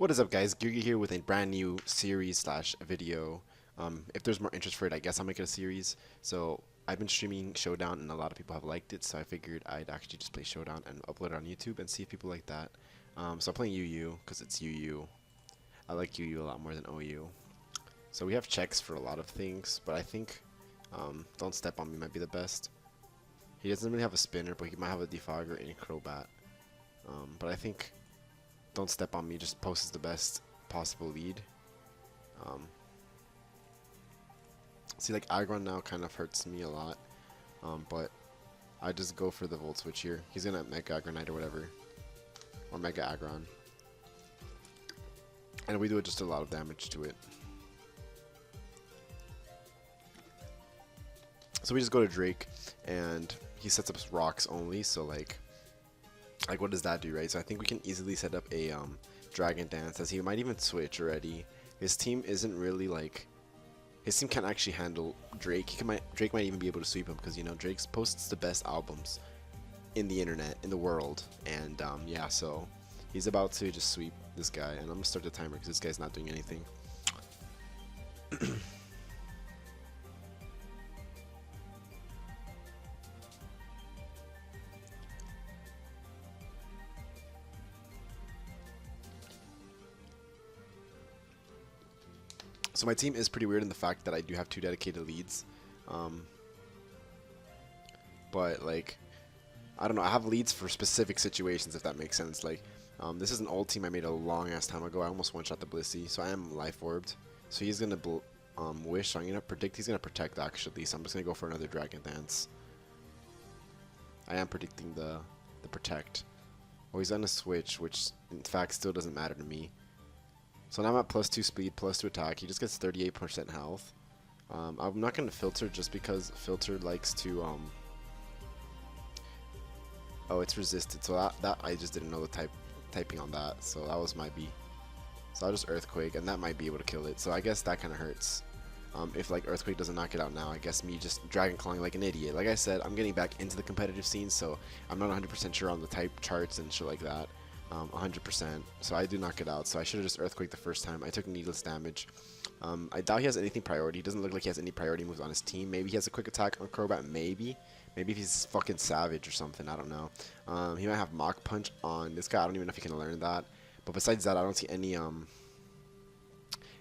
What is up, guys? Gyugi here with a brand new series slash video. If there's more interest for it, I guess I'll make it a series. So I've been streaming Showdown and a lot of people have liked it, so I figured I'd actually just play Showdown and upload it on YouTube and see if people like that. So I'm playing UU because it's UU. I like UU a lot more than OU. So we have checks for a lot of things, but I think Don't Step on Me might be the best. He doesn't really have a spinner, but he might have a defogger and a crowbat. But I think Don't Step on Me just poses the best possible lead. See, like, Aggron now kind of hurts me a lot, but I just go for the Volt Switch here. He's gonna Mega Aggronite or whatever, or Mega Aggron, and we do just a lot of damage to it. So we just go to Drake, and he sets up rocks only, so like what does that do, right? So I think we can easily set up a Dragon Dance, as he might even switch already. His team isn't really like, his team can't actually handle Drake. Drake might even be able to sweep him, because, you know, Drake posts the best albums in the internet, in the world, and yeah, so he's about to just sweep this guy, and I'm gonna start the timer because this guy's not doing anything. So my team is pretty weird in the fact that I do have 2 dedicated leads, but like, I don't know, I have leads for specific situations, if that makes sense. Like, this is an old team I made a long ass time ago. I almost one-shot the Blissey, so I am life orbed. So he's gonna wish, so I'm gonna predict he's gonna protect actually, so I'm just gonna go for another Dragon Dance. I am predicting the protect. Oh, he's on a switch, which in fact still doesn't matter to me. So now I'm at +2 speed, +2 attack. He just gets 38% health. I'm not going to filter just because filter likes to, oh, it's resisted. So that I just didn't know the typing on that. So that was my B. So I'll just Earthquake, and that might be able to kill it. So I guess that kind of hurts. If like Earthquake doesn't knock it out now, I guess me just Dragon Clawing like an idiot. Like I said, I'm getting back into the competitive scene, so I'm not 100% sure on the type charts and shit like that. 100%. So I do knock it out. So I should have just Earthquake the first time. I took needless damage. I doubt he has anything priority. He doesn't look like he has any priority moves on his team. Maybe he has a quick attack on Crobat. Maybe if he's fucking savage or something. I don't know. He might have Mach Punch on this guy. I don't even know if he can learn that. But besides that, I don't see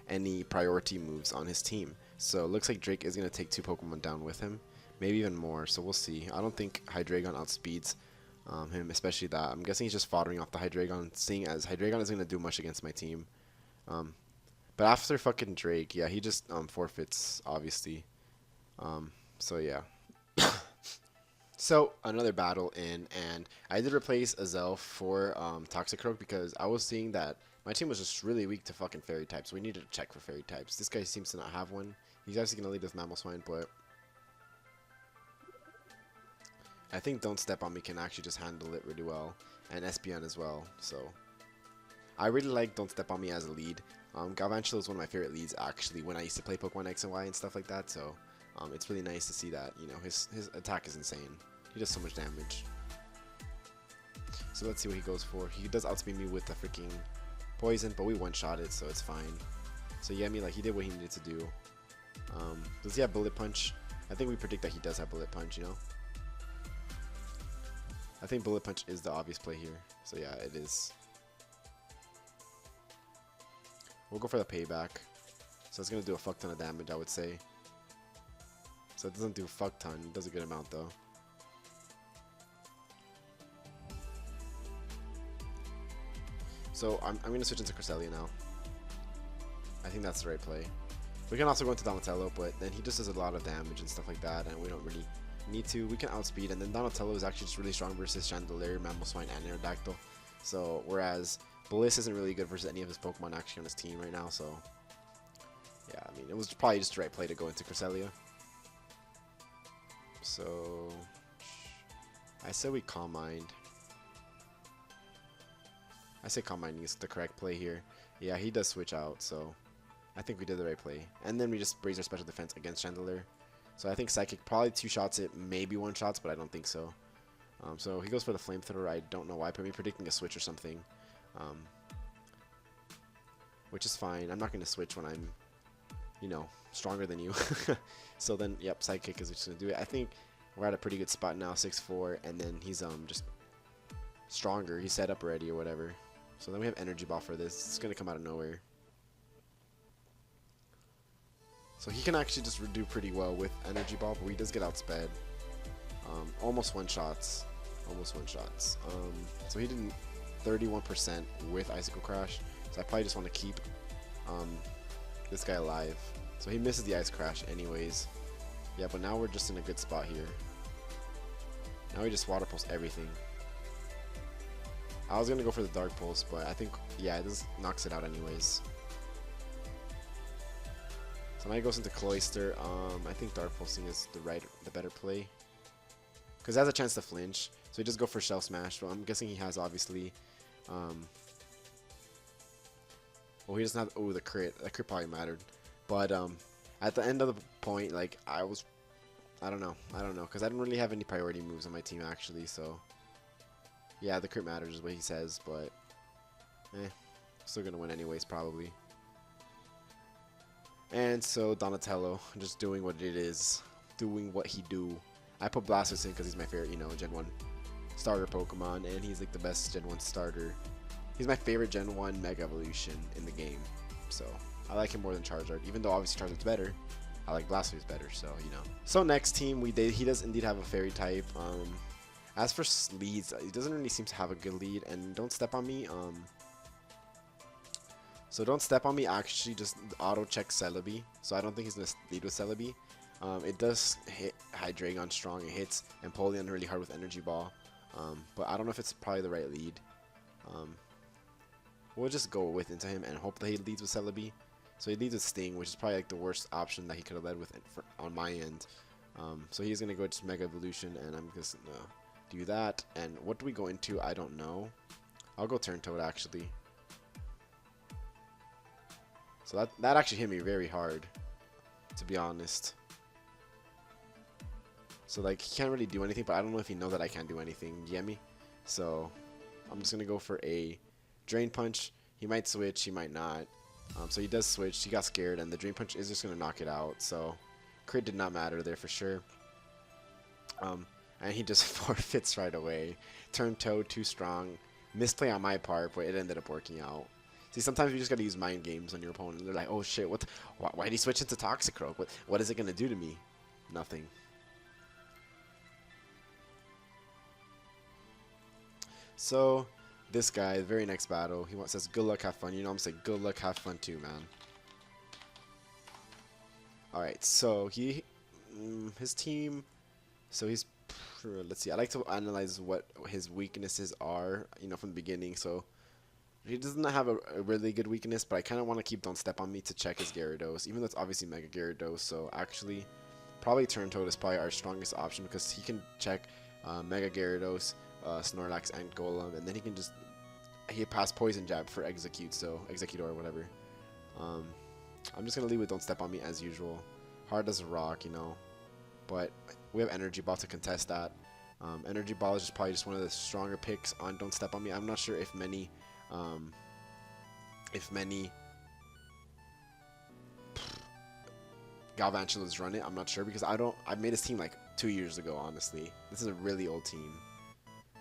any priority moves on his team. So it looks like Drake is gonna take 2 Pokemon down with him. Maybe even more. So we'll see. I don't think Hydreigon outspeeds him, especially that. I'm guessing he's just foddering off the Hydreigon, seeing as Hydreigon isn't going to do much against my team. But after fucking Drake, yeah, he just forfeits, obviously. So yeah. So another battle in, and I did replace Azel for Toxicroak because I was seeing that my team was just really weak to fucking fairy types. We needed to check for fairy types. This guy seems to not have one. He's actually going to lead with Mamoswine, but I think Don't Step on Me can actually just handle it really well, and SPN as well. So I really like Don't Step on Me as a lead. Galvantula is one of my favorite leads actually when I used to play Pokemon X and Y and stuff like that. So it's really nice to see that, you know, his attack is insane. He does so much damage. So let's see what he goes for. He does outspeed me with the freaking poison, but we one-shot it, so it's fine. So yeah, I mean, like, he did what he needed to do. Does he have Bullet Punch? I think we predict that he does have Bullet Punch, you know? I think Bullet Punch is the obvious play here. So yeah, it is. We'll go for the payback. So it's going to do a fuck ton of damage, I would say. So it doesn't do a fuck ton. It does a good amount, though. So I'm going to switch into Cresselia now. I think that's the right play. We can also go into Donatello, but then he just does a lot of damage and stuff like that, and we don't really need to. We can outspeed, and then Donatello is actually just really strong versus Chandelier, Mamoswine, and Aerodactyl. So whereas Bliss isn't really good versus any of his Pokemon actually on his team right now. So yeah, I mean, it was probably just the right play to go into Cresselia. So I say we Calm Mind. I say Calm Mind is the correct play here. Yeah, he does switch out, so I think we did the right play. And then we just raise our special defense against Chandelier. So I think Psychic probably 2-shots it, maybe 1-shots, but I don't think so. So he goes for the Flamethrower. I don't know why, but me predicting a switch or something. which is fine. I'm not going to switch when I'm, you know, stronger than you. So then, yep, Sidekick is just going to do it. I think we're at a pretty good spot now, 6-4, and then he's just stronger. He's set up already or whatever. So then we have Energy Ball for this. It's going to come out of nowhere. So he can actually just do pretty well with Energy Ball, but he does get outsped. Almost one-shots. Almost one-shots. So he did 31% with Icicle Crash. So I probably just want to keep this guy alive. So he misses the Ice Crash anyways. Yeah, but now we're just in a good spot here. Now we just Water Pulse everything. I was going to go for the Dark Pulse, but I think, yeah, this knocks it out anyways. So now he goes into Cloyster. I think Dark Pulsing is the better play. Because it has a chance to flinch. So he just go for Shell Smash. So I'm guessing he has, obviously... well, he doesn't have... Oh, the crit. That crit probably mattered. But at the end of the point, like, I don't know. Because I didn't really have any priority moves on my team, actually. So, yeah, the crit matters is what he says. But, still going to win anyways, probably. And so, Donatello, just doing what it is. Doing what he do. I put Blastoise in because he's my favorite, you know, Gen 1 starter Pokemon. And he's, like, the best Gen 1 starter. He's my favorite Gen 1 Mega Evolution in the game. So, I like him more than Charizard. Even though, obviously, Charizard's better. I like Blastoise better, so, you know. So, next team, he does indeed have a Fairy type. As for leads, he doesn't really seem to have a good lead. And Don't Step on Me, so Don't Step on Me actually just auto-check Celebi. So I don't think he's going to lead with Celebi. It does hit Hydreigon strong. It hits Empoleon really hard with Energy Ball. But I don't know if it's probably the right lead. We'll just go with into him and hope that he leads with Celebi. So he leads with Sting, which is probably like the worst option that he could have led with on my end. So he's going to go just Mega Evolution, and I'm just going to do that. And what do we go into? I don't know. I'll go Turn Toad, actually. So that actually hit me very hard, to be honest. So like he can't really do anything, but I don't know if he knows that I can't do anything. You get me? So I'm just gonna go for a Drain Punch. He might switch, he might not. So he does switch. He got scared, and the Drain Punch is just gonna knock it out. So crit did not matter there for sure. And he just forfeits right away. Turn Toad too strong. Misplay on my part, but it ended up working out. See, sometimes you just gotta use mind games on your opponent. They're like, oh shit, why did he switch into Toxicroak? What is it gonna do to me? Nothing. So, this guy, the very next battle, he says, good luck, have fun. You know, I'm saying, good luck, have fun too, man. Alright, so his team, so he's, let's see, I like to analyze what his weaknesses are, you know, from the beginning. So, he doesn't have a really good weakness, but I kind of want to keep Don't Step on Me to check his Gyarados, even though it's obviously Mega Gyarados. So actually, probably Turn Toad is probably our strongest option because he can check Mega Gyarados, Snorlax, and Golem, and then he passed Poison Jab for Executor or whatever. I'm just gonna leave with Don't Step on Me as usual. Hard as a rock, you know, but we have Energy Ball to contest that. Energy Ball is probably just one of the stronger picks on Don't Step on Me. I'm not sure if many Galvantulas run it. I'm not sure because I made his team like 2 years ago, honestly. This is a really old team.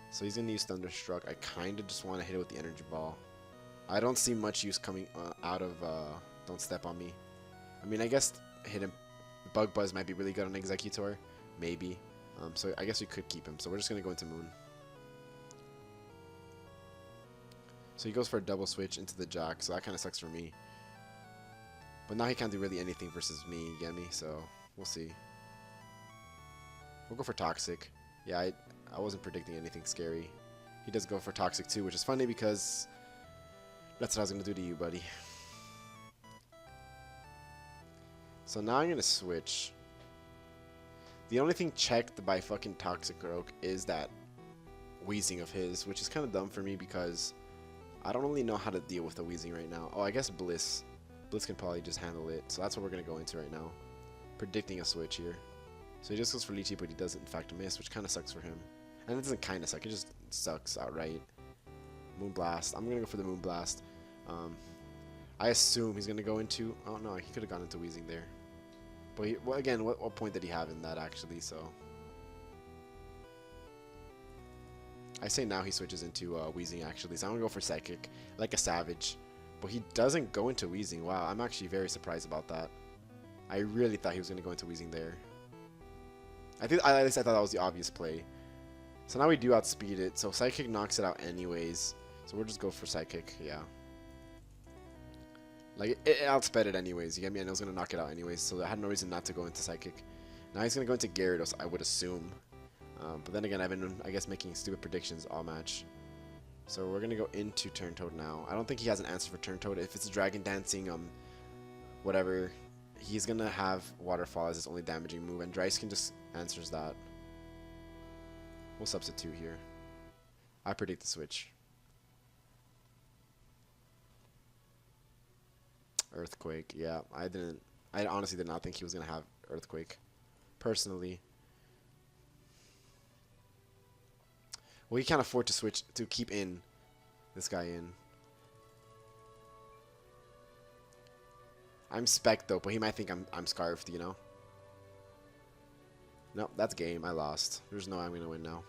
So he's gonna use Thunderstruck. I kinda just wanna hit it with the Energy Ball. I don't see much use coming out of Don't Step on Me. I mean, I guess hit him. Bug Buzz might be really good on Executor. Maybe. So I guess we could keep him. So we're just gonna go into Moon. So he goes for a double switch into the Jack, so that kind of sucks for me. But now he can't do really anything versus me, you get me? So, we'll see. We'll go for Toxic. Yeah, I wasn't predicting anything scary. He does go for Toxic too, which is funny because that's what I was going to do to you, buddy. So now I'm going to switch. The only thing checked by fucking Toxicroak is that Wheezing of his, which is kind of dumb for me because I don't really know how to deal with the Wheezing right now. Oh, I guess Bliss. Bliss can probably just handle it. So that's what we're going to go into right now. Predicting a switch here. So he just goes for Lychee, but he does in fact miss, which kind of sucks for him. And it doesn't kind of suck. It just sucks outright. Moonblast. I'm going to go for the Moonblast. I assume he's gonna go into. Oh no, he could have gone into Weezing there. But he, well, again, what point did he have in that actually? So I say now he switches into Weezing actually. So I'm gonna go for Psychic, like a savage. But he doesn't go into Weezing. Wow, I'm actually very surprised about that. I really thought he was gonna go into Weezing there. At least I thought that was the obvious play. So now we do outspeed it. So Psychic knocks it out anyways. So we'll just go for Psychic. Yeah. Like, it outsped it anyways, you get me? And it was going to knock it out anyways, so I had no reason not to go into Psychic. Now he's going to go into Gyarados, I would assume. But then again, I've been, I guess, making stupid predictions all match. So we're going to go into Turn Toad now. I don't think he has an answer for Turn Toad. If it's Dragon Dancing, whatever, he's going to have Waterfall as his only damaging move, and Dreiskin just answers that. We'll substitute here. I predict the switch. Earthquake, yeah. I honestly did not think he was going to have Earthquake, personally. Well, he can't afford to switch, to keep in this guy in. I'm Spec though, but he might think I'm Scarfed, you know? Nope, that's game. I lost. There's no way I'm going to win now.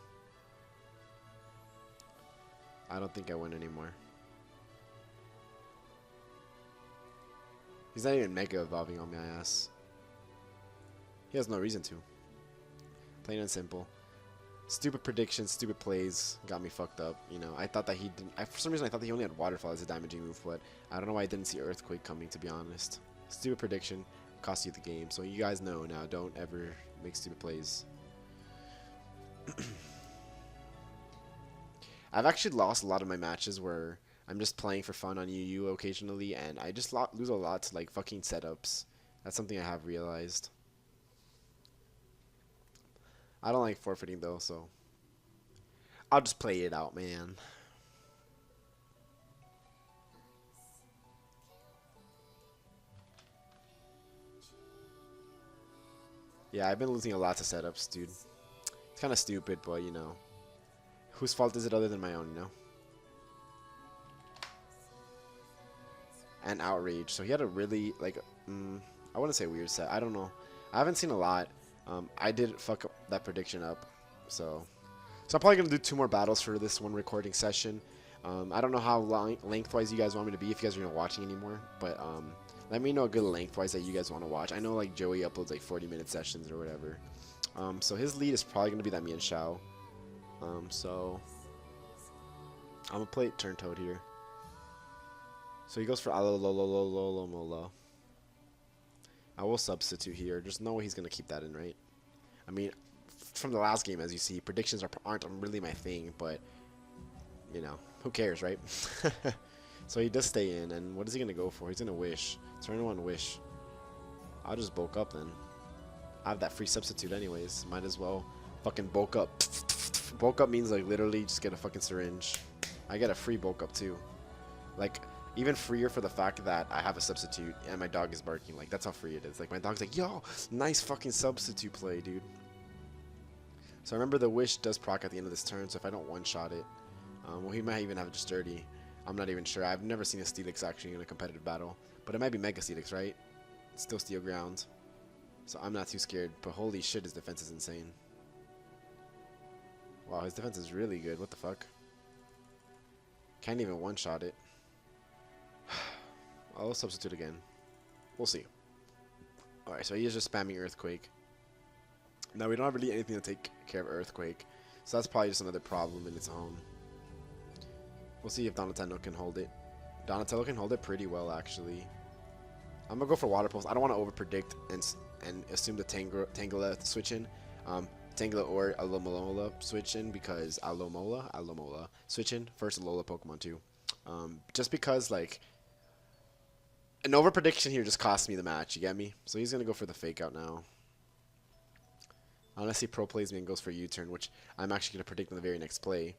I don't think I win anymore. He's not even Mega Evolving on my ass. He has no reason to. Plain and simple. Stupid predictions, stupid plays got me fucked up. You know, I thought that he didn't. For some reason, I thought that he only had Waterfall as a damaging move, but I don't know why I didn't see Earthquake coming, to be honest. Stupid prediction cost you the game. So you guys know now, don't ever make stupid plays. I've actually lost a lot of my matches where I'm just playing for fun on UU occasionally, and I just lose a lot to like fucking setups. That's something I have realized. I don't like forfeiting though, so I'll just play it out, man. Yeah, I've been losing a lot to setups, dude. It's kind of stupid, but you know, whose fault is it other than my own, you know? And Outrage. So he had a really, like, I wouldn't say weird set. I don't know. I haven't seen a lot. I did fuck up that prediction up. So I'm probably going to do 2 more battles for this one recording session. I don't know how lengthwise you guys want me to be, if you guys are not watching anymore. But let me know a good lengthwise that you guys want to watch. I know, like, Joey uploads, like, 40-minute sessions or whatever. So his lead is probably going to be that me and Shao. So I'm going to play Turn Toad here. So he goes for Alolololololomola. I will substitute here. There's no way he's going to keep that in, right? I mean, from the last game, as you see, predictions aren't really my thing, but, you know, who cares, right? So he does stay in, and what is he going to go for? He's going to Wish. Turn 1 Wish. I'll just bulk up then. I have that free substitute anyways. Might as well fucking bulk up. Bulk up means, like, literally just get a fucking syringe. I get a free bulk up, too. Like, even freer for the fact that I have a substitute and my dog is barking. Like, that's how free it is. Like, my dog's like, yo, nice fucking substitute play, dude. So remember, the Wish does proc at the end of this turn, so if I don't one-shot it, well, he might even have it just dirty. I'm not even sure. I've never seen a Steelix actually in a competitive battle. But it might be Mega Steelix, right? It's still Steel Ground. So I'm not too scared. But holy shit, his defense is insane. Wow, his defense is really good. What the fuck? Can't even one-shot it. I'll substitute again. We'll see. Alright, so he is just spamming Earthquake. Now, we don't have really anything to take care of Earthquake. So that's probably just another problem in its own. We'll see if Donatello can hold it. Donatello can hold it pretty well, actually. I'm going to go for Water Pulse. I don't want to over-predict and assume the Tangela switch in. Tangela or Alomola switch in, because Alomola switch in. First Alola Pokemon too. Just because, like, an over prediction here just cost me the match, you get me? So he's gonna go for the fake out now. Unless he pro plays me and goes for U-turn, which I'm actually gonna predict in the very next play.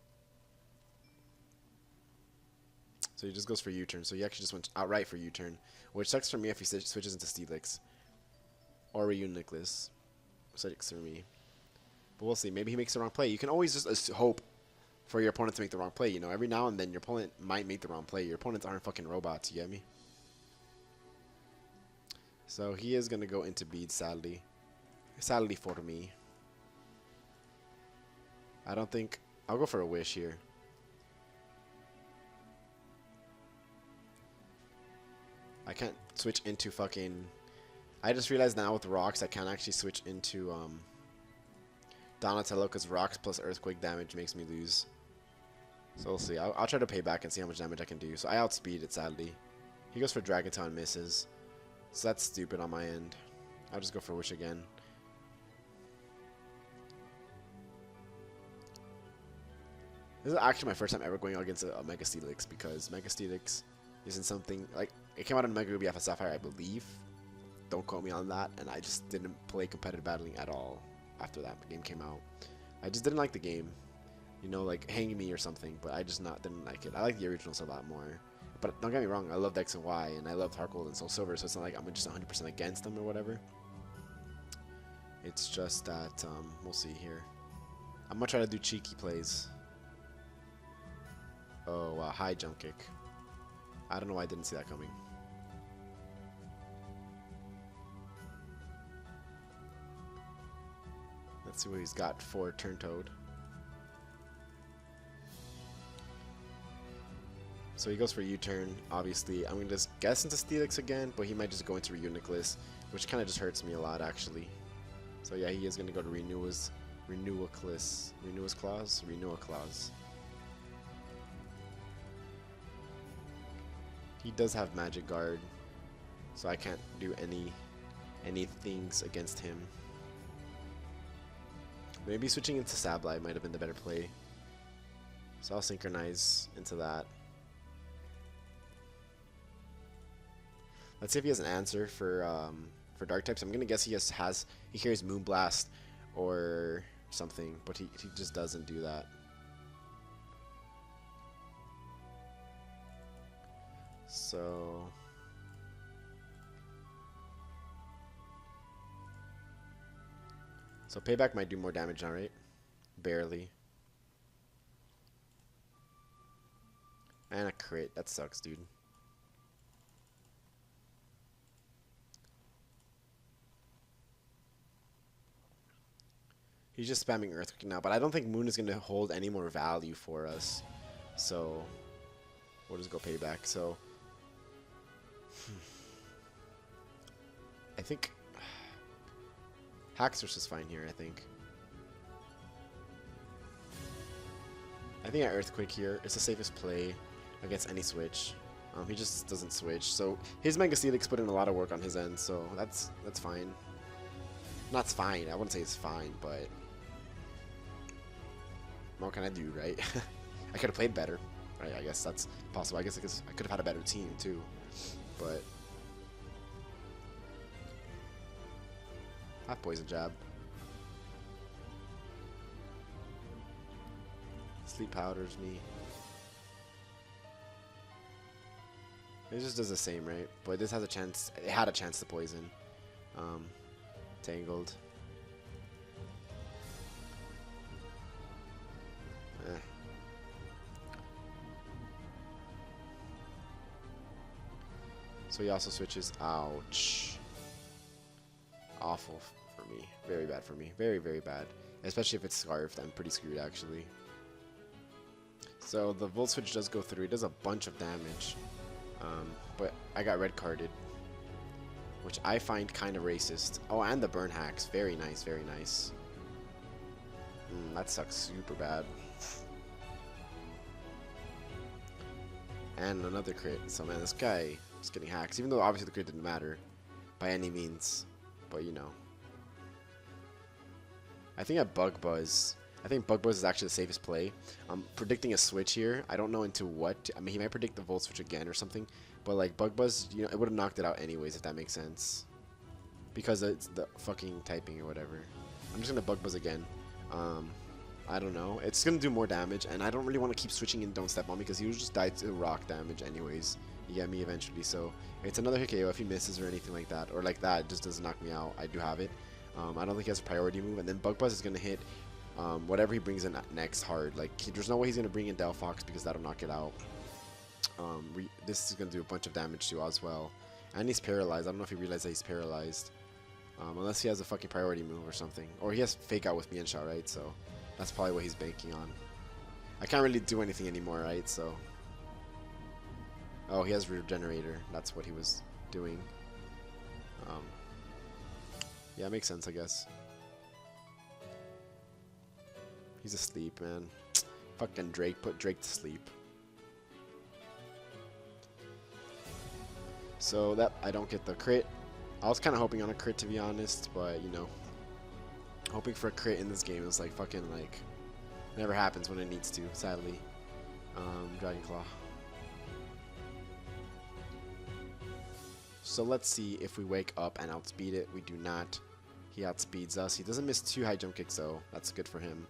So he just goes for U-turn. So he actually just went outright for U-turn, which sucks for me if he switches into Steelix or Reuniclus. Sucks for me. But we'll see. Maybe he makes the wrong play. You can always just hope for your opponent to make the wrong play. You know, every now and then your opponent might make the wrong play. Your opponents aren't fucking robots. You get me? So he is gonna go into bead, sadly. Sadly for me. I don't think I'll go for a wish here. I can't switch into fucking. I just realized now with rocks I can't actually switch into Donatello because rocks plus earthquake damage makes me lose. So we'll see. I'll try to pay back and see how much damage I can do. So I outspeed it, sadly. He goes for Dragon Tail and misses. So that's stupid on my end. I'll just go for Wish again. This is actually my first time ever going against a Mega Steelix because Mega Steelix isn't something like it came out in Mega Ruby Alpha Sapphire, I believe. Don't quote me on that, and I just didn't play competitive battling at all after that game came out. I just didn't like the game, you know, like Hang Me or something. But I just didn't like it. I like the originals a lot more. But don't get me wrong, I loved X and Y, and I loved Heart Gold and Soul Silver, so it's not like I'm just 100% against them or whatever. It's just that we'll see here. I'm gonna try to do cheeky plays. Oh, wow, high jump kick. I don't know why I didn't see that coming. Let's see what he's got for Turn Toad. So he goes for U-turn. Obviously, I'm going to just guess into Steelix again, but he might just go into Reuniclus, which kind of just hurts me a lot, actually. So yeah, he is going to go to Renewaclus. Renewaclus Clause? Renewaclus. He does have Magic Guard, so I can't do any things against him. Maybe switching into Sableye might have been the better play. So I'll synchronize into that. Let's see if he has an answer for Dark types. I'm gonna guess he he carries Moonblast or something, but he just doesn't do that. So Payback might do more damage now, right? Barely. And a crit. That sucks, dude. He's just spamming Earthquake now, but I don't think Moon is going to hold any more value for us. So we'll just go Payback. So I think Haxorus is fine here, I think. I think I Earthquake here. It's the safest play against any switch. He just doesn't switch. So his Mega Steelix put in a lot of work on his end, so that's fine. Not fine. I wouldn't say it's fine, but what can I do, right? I could have played better. Right, I guess that's possible. I guess I could have had a better team too, but half Poison Jab. Sleep Powders me. It just does the same, right? But this has a chance. It had a chance to poison. Tangled. So he also switches. Ouch. Awful for me. Very bad for me. Very, very bad. Especially if it's Scarfed. I'm pretty screwed, actually. So the Volt Switch does go through. It does a bunch of damage. But I got red carded, which I find kind of racist. Oh, and the Burn Hacks. Very nice, very nice. That sucks super bad. And another crit. So, man, this guy is getting hacks. Even though, obviously, the crit didn't matter by any means. But, you know. I think at Bug Buzz. I think Bug Buzz is actually the safest play. I'm predicting a switch here. I don't know into what. I mean, he might predict the Volt Switch again or something. But, like, Bug Buzz, you know, it would have knocked it out anyways, if that makes sense. Because it's the fucking typing or whatever. I'm just going to Bug Buzz again. I don't know. It's going to do more damage, and I don't really want to keep switching in Don't Step on me because he will just die to rock damage anyways. You get me eventually. So, it's another hit KO if he misses or anything like that. Or like that, it just doesn't knock me out. I do have it. I don't think he has a priority move. And then Bug Buzz is going to hit whatever he brings in next hard. Like, there's no way he's going to bring in Delphox because that'll knock it out. This is going to do a bunch of damage to as well. And he's paralyzed. I don't know if he realized that he's paralyzed. Unless he has a fucking priority move or something. Or he has fake out with Mian Shao, right? So that's probably what he's banking on. I can't really do anything anymore, right? So. Oh, he has Regenerator. That's what he was doing. Yeah, it makes sense, I guess. He's asleep, man. Fucking Drake. Put Drake to sleep. So that I don't get the crit. I was kind of hoping on a crit, to be honest, but you know, hoping for a crit in this game is like fucking like never happens when it needs to, sadly. Dragon Claw. So let's see if we wake up and outspeed it. We do not. He outspeeds us. He doesn't miss 2 high jump kicks though. That's good for him.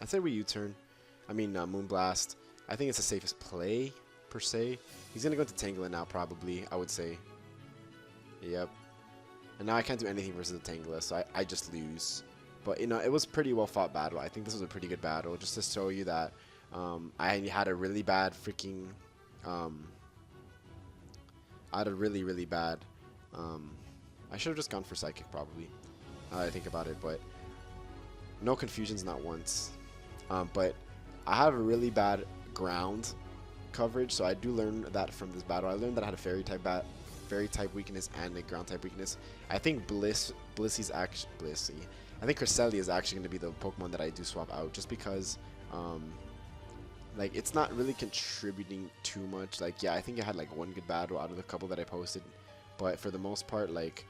I say we U-turn. I mean Moonblast. I think it's the safest play per se. He's gonna go into Tangela now probably. I would say. Yep. And now I can't do anything versus the Tangela, so I just lose. But, you know, it was a pretty well-fought battle. I think this was a pretty good battle, just to show you that I had a really bad freaking... I had a really, really bad... I should have just gone for Psychic, probably, now that I think about it, but no confusions, not once. But I have a really bad ground coverage, so I do learn that from this battle. I learned that I had a Fairy type weakness and a ground type weakness. I think Blissey's actually... Blissey. I think Cresselia is actually going to be the Pokemon that I do swap out, just because, like, it's not really contributing too much. Like, yeah, I think I had, like, 1 good battle out of the couple that I posted, but for the most part, like,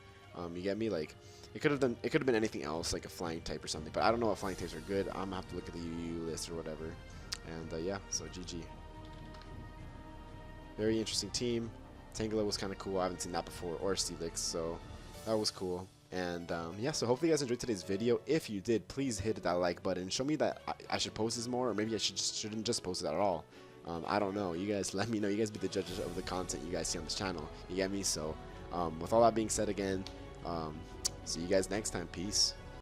you get me? Like, it could have been anything else, like a flying type or something, but I don't know what flying types are good. I'm going to have to look at the UU list or whatever, and, yeah, so GG. Very interesting team. Tangela was kind of cool. I haven't seen that before, or Steelix, so that was cool. And yeah, so hopefully you guys enjoyed today's video. If you did, please hit that like button. Show me that I should post this more, or maybe I shouldn't just post it at all. I don't know. You guys let me know. You guys be the judges of the content you guys see on this channel. You get me? So with all that being said again, see you guys next time. Peace.